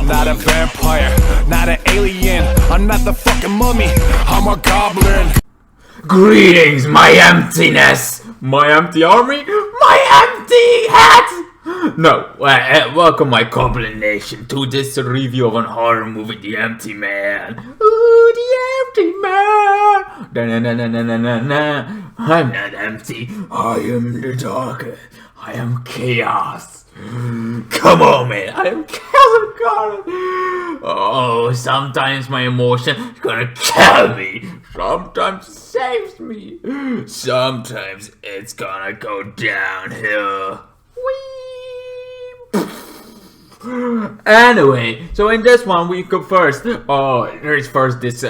not a vampire, not an alien. I'm not the fucking mummy, I'm a goblin. Greetings, my emptiness! My empty army? My empty hat! No, welcome my Goblin Nation to this review of an horror movie, The Empty Man. Ooh, The Empty Man! Da-na-na-na-na-na-na. I'm not empty, I am the darkest. I am chaos. Come on, man, I am chaos incarnate. Oh, sometimes my emotion is gonna kill me. Sometimes it saves me. Sometimes it's gonna go downhill. Anyway, so in this one we go first. Oh, there is first this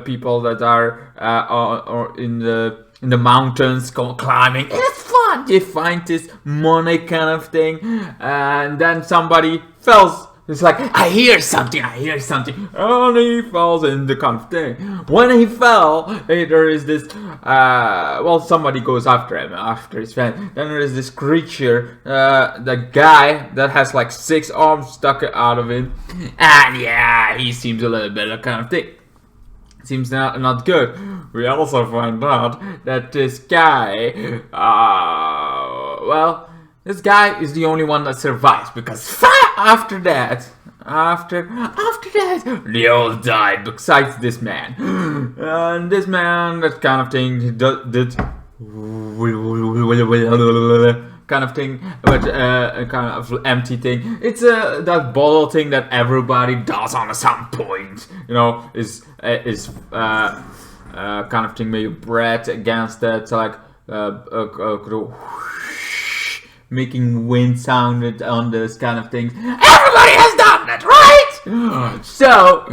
people that are or in the mountains climbing. It's fun. They find this money kind of thing, and then somebody falls. It's like, I hear something, and he falls in the kind of thing. When he fell, there is this, well, somebody goes after him, after his friend. Then there is this creature, the guy that has like 6 arms stuck out of him. And yeah, he seems a little bit of kind of thing. Seems not good. We also find out that this guy, well, this guy is the only one that survives, because after that, they all died besides this man. And this man, that kind of thing, did kind of thing, but a kind of empty thing. It's that bottle thing that everybody does on some point. You know, is kind of thing where you breath against that, like making wind sounded on this kind of thing. Everybody has done that, right? So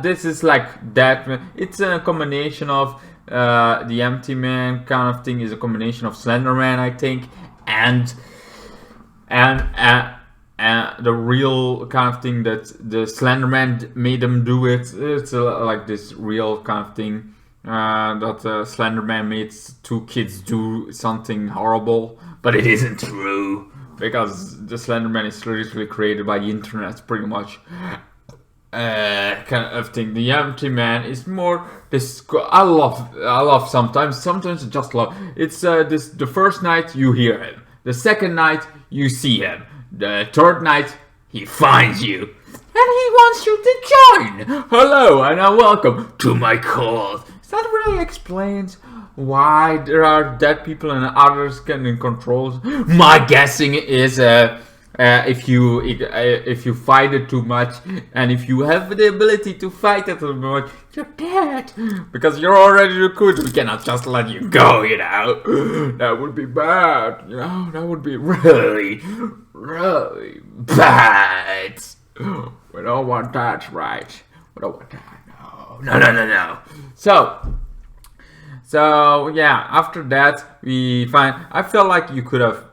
this is like that. It's a combination of the Empty Man kind of thing is a combination of Slender Man, I think, and the real kind of thing that the Slender Man made them do it. It's like this real kind of thing that Slender Man made 2 kids do something horrible. But it isn't true, because the Slender Man is literally created by the internet, pretty much. Kind of thing. The Empty Man is more this. I love sometimes I just love. It's the first night you hear him, the second night you see him, the third night he finds you, and he wants you to join. Hello and welcome to my cult. That really explains why there are dead people and others getting controls. My guessing is if you fight it too much, and if you have the ability to fight it too much, you're dead, because you're already recruited. We cannot just let you go, you know. That would be bad, you know. That would be really, really bad. We don't want that, right? We don't want that. No. So yeah, after that we find. I feel like you could have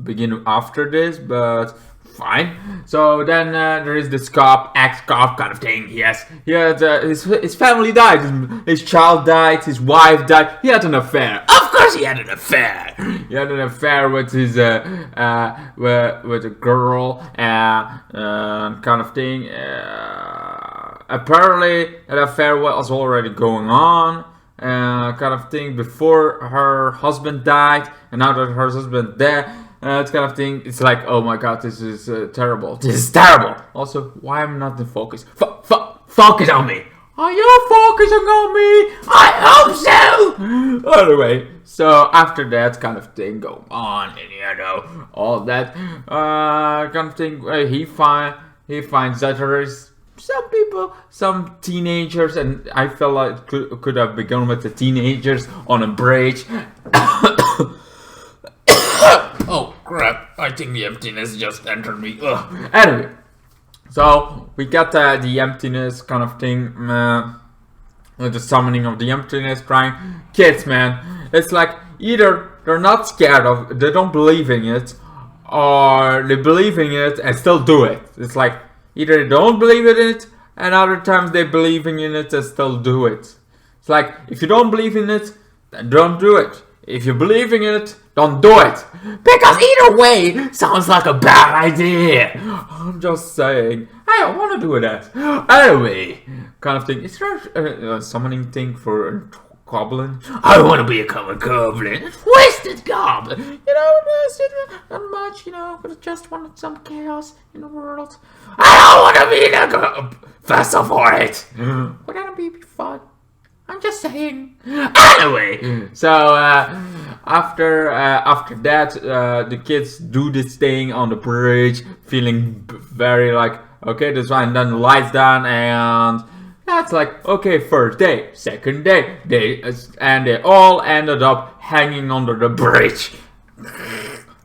begun after this, but fine. So then there is this ex-cop kind of thing. Yes, he had his family died, his child died, his wife died. He had an affair. Of course, he had an affair. He had an affair with his with a girl, kind of thing. Apparently, that affair was already going on. Kind of thing before her husband died, and now that her husband dead, it's kind of thing. It's like, oh my god, this is terrible. This is terrible. Also, why am I not in focus? Focus on me. Are you focusing on me? I hope so. Anyway, so after that kind of thing go on, and you know all that kind of thing, he finds that there is some people, some teenagers, and I felt like it could have begun with the teenagers on a bridge. Oh crap, I think the emptiness just entered me. Ugh. Anyway, so we got the emptiness kind of thing, the summoning of the emptiness, crying. Kids, man, it's like either they're not scared of, they don't believe in it, or they believe in it and still do it. It's like, either they don't believe in it, and other times they believe in it and still do it. It's like, if you don't believe in it, then don't do it. If you believe in it, don't do it. Because either way sounds like a bad idea. I'm just saying. I I want to do that. Anyway, kind of thing. Is there a summoning thing for a goblin? I want to be a common goblin. A twisted goblin. You know, not much, you know, but I just wanted some chaos in the world. I don't want to be in a vessel for it. Would that be fun? I'm just saying. Anyway, so after that, the kids do this thing on the bridge, feeling very like, okay, that's fine. Then the lights down, and that's like, okay, first day, second day, and they all ended up hanging under the bridge,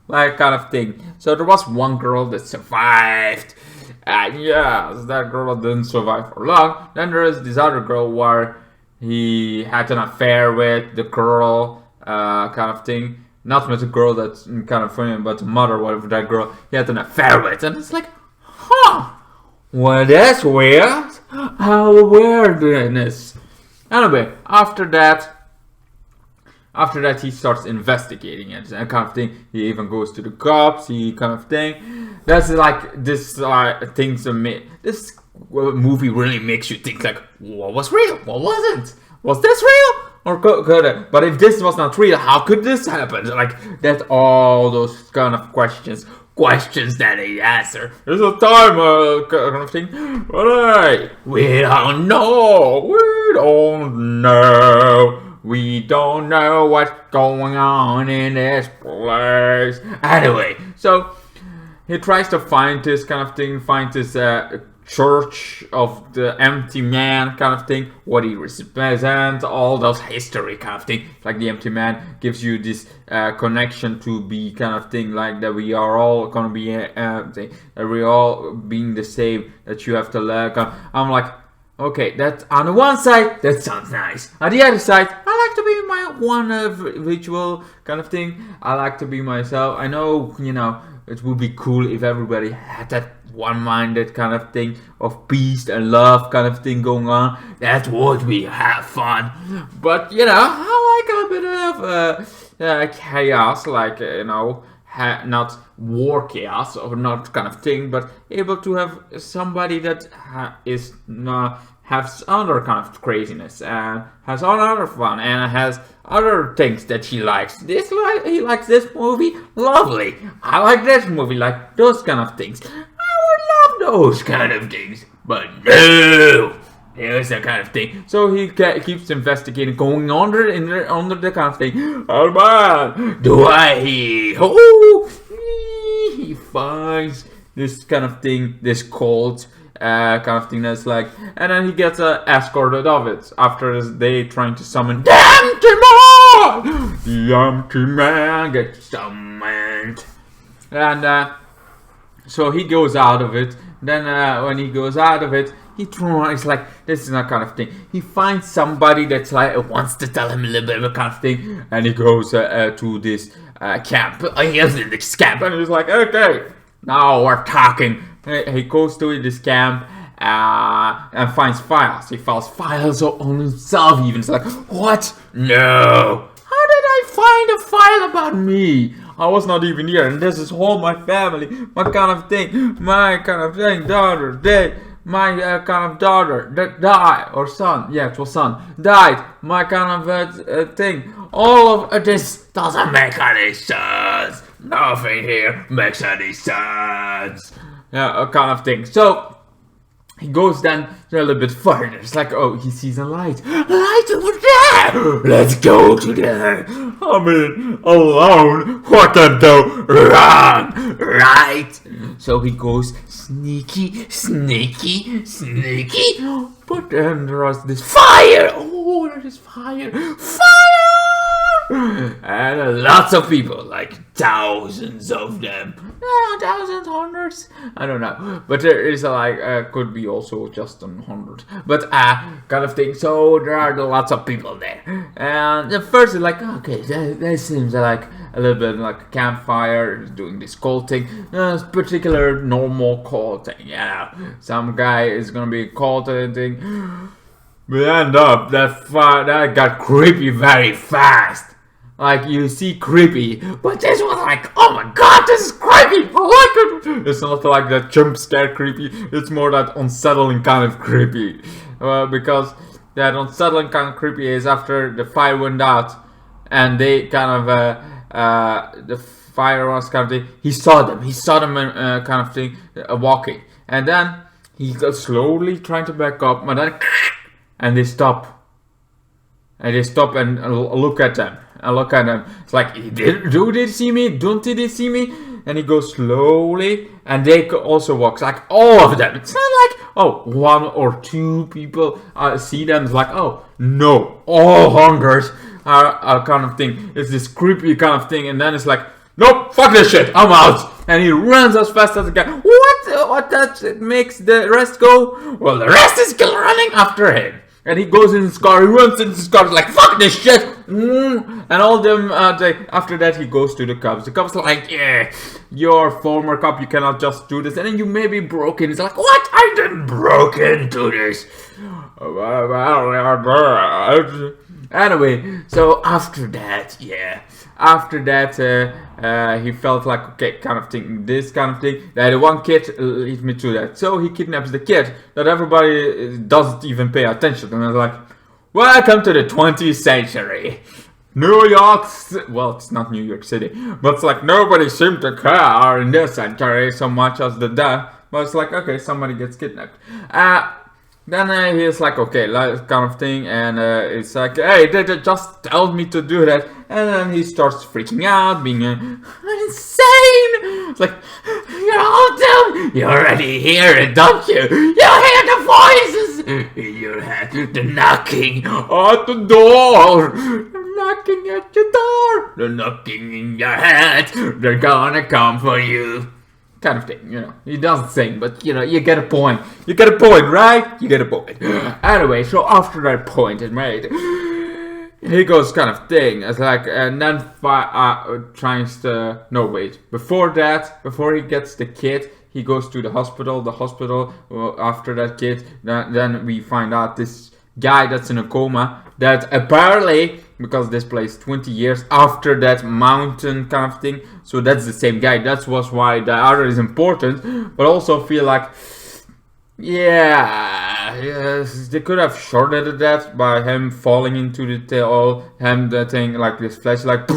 like kind of thing. So there was one girl that survived, and yes, that girl didn't survive for long. Then there is this other girl where he had an affair with the girl, kind of thing. Not with the girl that's kind of funny, but the mother of that girl he had an affair with. And it's like, huh, well, that's weird. How weirdness. Anyway, after that he starts investigating it, and kind of thing. He even goes to the cops, he kind of thing. That's like, this things this movie really makes you think like, what was real? What wasn't? Was this real? Or could it? But if this was not real, how could this happen? Like, that's all those kind of questions that they answer. There's a time kind of thing. But hey, we don't know. We don't know what's going on in this place. Anyway, so he tries to find this kind of thing, find this church of the empty man kind of thing, what he represents, all those history kind of thing. Like the empty man gives you this connection to be kind of thing, like that we are all gonna be that we all being the same, that you have to learn. I'm like, okay, that on the one side that sounds nice, on the other side I like to be my one ritual kind of thing. I like to be myself. I know, you know, it would be cool if everybody had that one-minded kind of thing of peace and love kind of thing going on. That would be have fun. But you know, I like a bit of chaos, like you know, not war chaos or not kind of thing, but able to have somebody that is has other kind of craziness and has other fun and has other things that he likes. He likes this movie, lovely. I like this movie, like those kind of things. I would love those kind of things, but no, there's that kind of thing. So he keeps investigating, going under the kind of thing. Oh man, do I? Oh, he finds this kind of thing, this cult. Kind of thing that's like, and then he gets escorted of it after they trying to summon the empty man. The empty man gets summoned, and so he goes out of it. Then when he goes out of it, he tries like, this is that kind of thing. He finds somebody that's like wants to tell him a little bit of a kind of thing, and he goes to this camp. He is in this camp, and he's like, okay, now we're talking. He goes to this camp and finds files. He finds files on himself even. It's like, what? No. How did I find a file about me? I was not even here, and this is all my family, my kind of thing, daughter, dead. My kind of daughter that died, or son, yeah, it was son, died. My kind of thing. All of this doesn't make any sense. Nothing here makes any sense. Yeah, a kind of thing. So he goes then a little bit further. It's like, oh, he sees a light. Light over there! Let's go to there. I mean, alone. What can do wrong? Right? So he goes sneaky. But then there's this fire. Oh, there is fire. And lots of people, like thousands of them. Thousands, hundreds, I don't know. But there is could be also just 100. But kind of thing. So there are lots of people there. And at first it's like, okay, that seems like a little bit like a campfire, doing this cult thing. Particular normal cult thing, yeah. Some guy is gonna be cult thing. But end up, that got creepy very fast. like you see creepy, but this was like, oh my god, this is creepy. I like it. It's not like that jump scare creepy. It's more that unsettling kind of creepy, because that unsettling kind of creepy is after the fire went out, and they kind of the fire was kind of thing. He saw them kind of thing walking, and then he goes slowly trying to back up, but then and they stop. And they stop and look at them. It's like, do they see me? Don't they see me? And he goes slowly, and they also walk. Like all of them. It's not like, oh, one or two people see them. It's like, oh, no, all hundreds are kind of thing. It's this creepy kind of thing, and then it's like, nope, fuck this shit, I'm out. And he runs as fast as he can. What that makes the rest go? Well, the rest is still running after him. And he goes in his car, he runs in his car, like, fuck this shit! And all them, after that, he goes to the cops. The cops are like, yeah, you're a former cop, you cannot just do this. And then you may be broken. He's like, what? I didn't broke into this. Anyway, so after that, he felt like, okay, kind of thing, this kind of thing. The one kid leads me to that. So he kidnaps the kid that everybody doesn't even pay attention. And I was like, welcome to the 20th century. New York, well, it's not New York City, but it's like nobody seemed to care in this century so much as the death. But it's like, okay, somebody gets kidnapped. Then he's like, okay, like, kind of thing, and it's like, hey, they just told me to do that. And then he starts freaking out, being insane. It's like, you're all dumb. You already hear it, don't you? You hear the voices in your head, the knocking at the door. They're knocking at your door. They're knocking in your head. They're gonna come for you. Kind of thing, you know. He doesn't sing, but you know, you get a point. You get a point, right? You get a point. Anyway, so after that point is made, he goes kind of thing. It's like, and then tries to. No, wait. Before that, before he gets the kid, he goes to the hospital. The hospital after that kid. Then we find out this guy that's in a coma. That apparently, because this plays 20 years after that mountain kind of thing, so that's the same guy. That was why the other is important, but also feel like, yes, they could have shortened that by him falling into the tail, the thing like this flash, like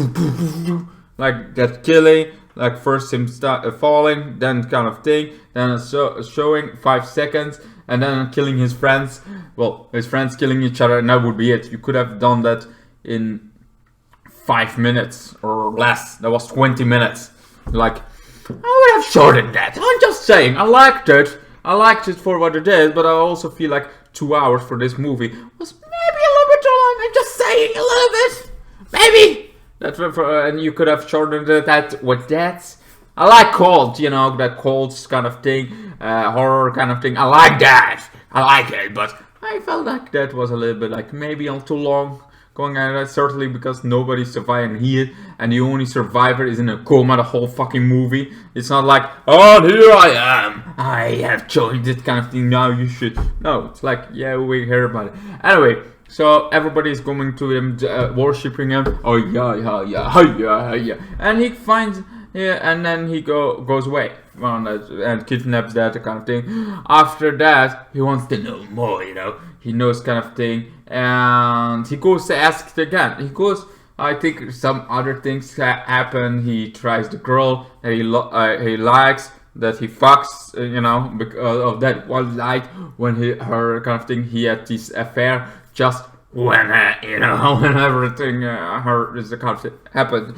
like that killing, like first him falling, then kind of thing, then showing 5 seconds. And then killing his friends. Well, his friends killing each other, and that would be it. You could have done that in 5 minutes or less. That was 20 minutes. Like, I would have shortened that. I'm just saying, I liked it. I liked it for what it is, but I also feel like 2 hours for this movie was maybe a little bit too long. I'm just saying, a little bit. Maybe. And you could have shortened that with that. I like cult, you know, that cult kind of thing, horror kind of thing. I like that. I like it, but I felt like that was a little bit like maybe a too long going on that. Certainly because nobody survived here, and the only survivor is in a coma the whole fucking movie. It's not like, oh, here I am. I have joined this kind of thing. Now you should. No, it's like, yeah, we hear about it. Anyway. So everybody is going to him, worshipping him. Oh yeah. And he finds. Yeah, and then he goes away and kidnaps that kind of thing. After that, he wants to know more, you know. He knows kind of thing, and he goes to ask again. He goes, I think some other things happen. He tries the girl that he likes, that he fucks, you know, because of that one night when her kind of thing. He had this affair just when you know, when everything this kind of thing happened.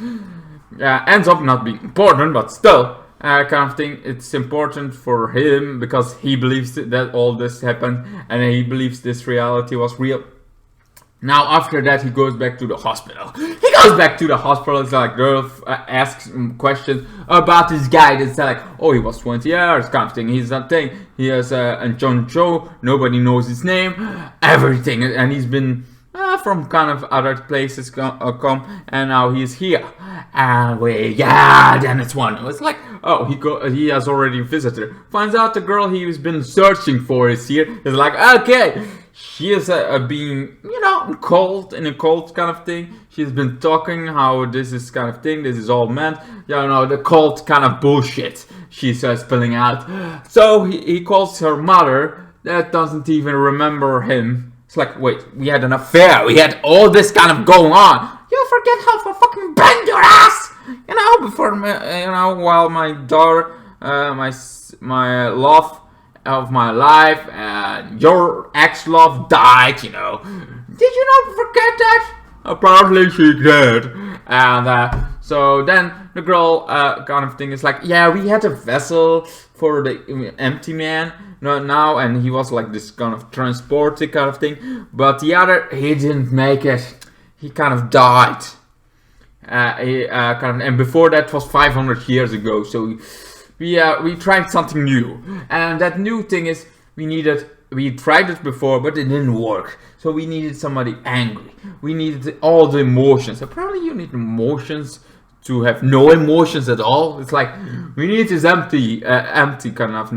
Ends up not being important, but still, kind of thing. It's important for him because he believes that all this happened, and he believes this reality was real. Now, after that, he goes back to the hospital. It's like girl asks questions about this guy. That's like, oh, he was 20 years, kind of thing. He's that thing. He has a John Joe. Nobody knows his name. Everything, and he's been from kind of other places come, and now he's here. And then it's one. It's like, oh, he has already visited her. Finds out the girl he's been searching for is here. It's like, okay, she is being, you know, fucking cult, in a cult kind of thing. She's been talking how this is kind of thing, this is all meant, the cult kind of bullshit she's spilling out. So he calls her mother, that doesn't even remember him. It's like, wait, we had an affair, we had all this kind of going on. You forget how to fucking bend your ass, before, while my daughter, my love of my life and your ex-love died, Did you not forget that? Apparently she did. And so then the girl kind of thing is like, yeah, we had a vessel for the empty man now, and he was like this kind of transported kind of thing. But the other, he didn't make it. He kind of died. And before that was 500 years ago. So we tried something new, and that new thing is we tried it before, but it didn't work. So we needed somebody angry. We needed all the emotions. Apparently, you need emotions to have no emotions at all. It's like we need this empty kind of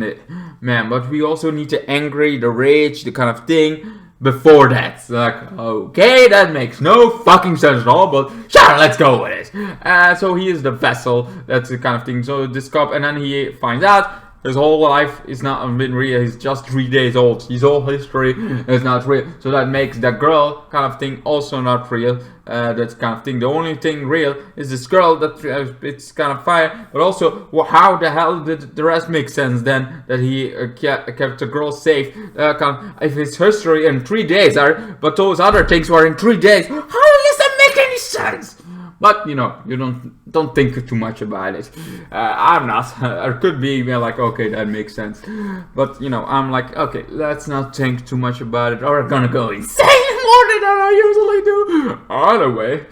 man, but we also need the angry, the rage, the kind of thing. Before that, it's like, okay, that makes no fucking sense at all, but sure, let's go with it. So he is the vessel, that's the kind of thing. So this cop, and then he finds out his whole life is not been real. He's just 3 days old. His whole history is not real. So that makes that girl kind of thing also not real. That kind of thing. The only thing real is this girl that it's kind of fire. But also, how the hell did the rest make sense then? That he kept the girl safe. If his history in 3 days but those other things were in 3 days. How does that make any sense? But you don't think too much about it. I'm not. It could be like, okay, that makes sense. But I'm like, okay, let's not think too much about it, or I'm gonna go insane more than I usually do. Either way,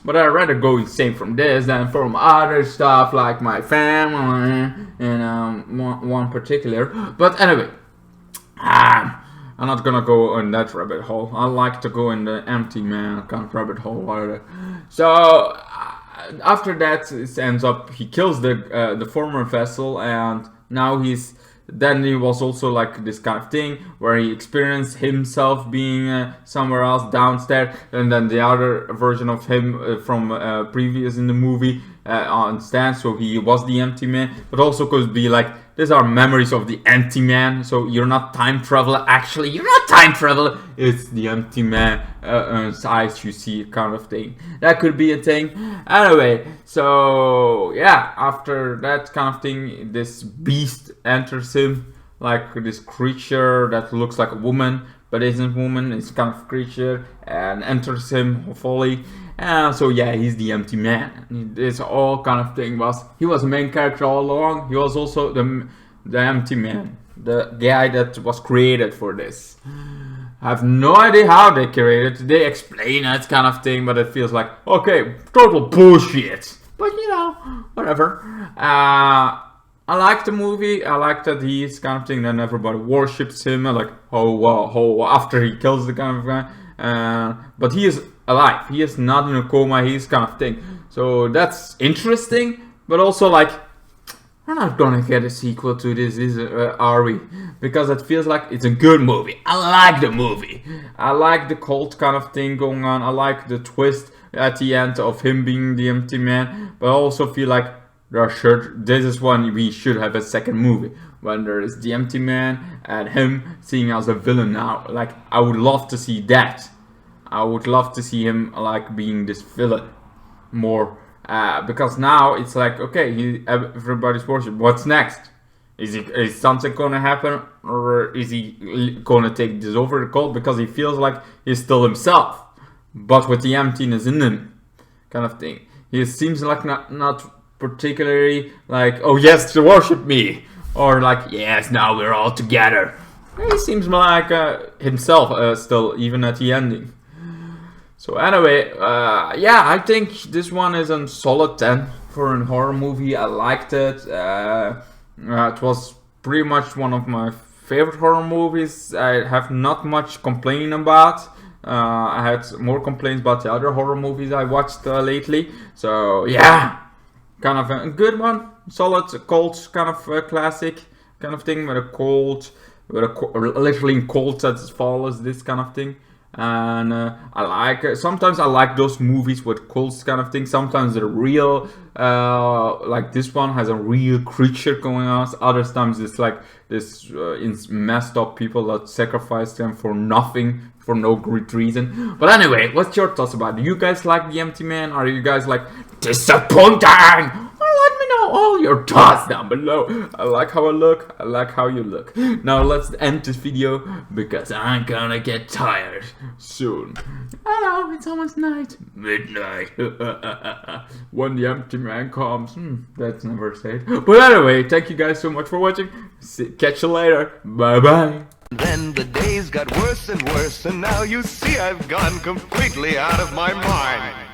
but I'd rather go insane from this than from other stuff like my family and one particular. But anyway, I'm not gonna go in that rabbit hole. I like to go in the empty man kind of rabbit hole. So after that, it ends up he kills the former vessel, and now then he was also like this kind of thing where he experienced himself being somewhere else downstairs, and then the other version of him from previous in the movie on stand. So he was the empty man, but also could be like, these are memories of the empty man. So you're not time traveler. Actually, you're not time traveler. It's the empty man eyes you see, kind of thing. That could be a thing. Anyway, so yeah, after that kind of thing, this beast enters him, like this creature that looks like a woman but isn't woman. It's kind of creature and enters him fully. And so yeah, he's the empty man. This all kind of thing he was the main character all along. He was also the empty man, the guy that was created for this. I have no idea how they created it. They explain it kind of thing, but it feels like, okay, total bullshit. But whatever. I like the movie. I like that he's kind of thing. Then everybody worships him. I'm like, oh wow, after he kills the kind of guy. But he is alive. He is not in a coma. He's kind of thing. So that's interesting. But also like, we're not gonna get a sequel to this, are we? Because it feels like it's a good movie. I like the movie. I like the cult kind of thing going on. I like the twist at the end of him being the empty man. But I also feel like this is one we should have a second movie when there is the empty man and him seeing as a villain now. Like, I would love to see that. I would love to see him like being this villain more, because now it's like, okay, everybody's worship. What's next? Is something gonna happen, or is he gonna take this over the cult because he feels like he's still himself, but with the emptiness in him, kind of thing. He seems like not particularly like, oh yes, to worship me, or like, yes, now we're all together. He seems like himself still, even at the ending. So anyway, yeah, I think this one is a solid 10 for a horror movie. I liked it. It was pretty much one of my favorite horror movies. I have not much complaining about. I had more complaints about the other horror movies I watched lately. So yeah, kind of a good one. Solid cult kind of classic kind of thing with a cult, literally in cult that follows this kind of thing. And I like sometimes I like those movies with cults kind of thing. Sometimes they're real, like this one has a real creature going on. Other times it's like this messed up people that sacrifice them for nothing, for no good reason. But anyway, what's your thoughts about it? Do you guys like the Empty Man? Are you guys like disappointing? Let me know all your thoughts down below. I like how I look. I like how you look. Now let's end this video because I'm gonna get tired soon. Hello, it's almost night. Midnight. When the Empty Man comes. That's never said. But anyway, thank you guys so much for watching. Catch you later. Bye bye. Then the days got worse and worse, and now you see I've gone completely out of my mind.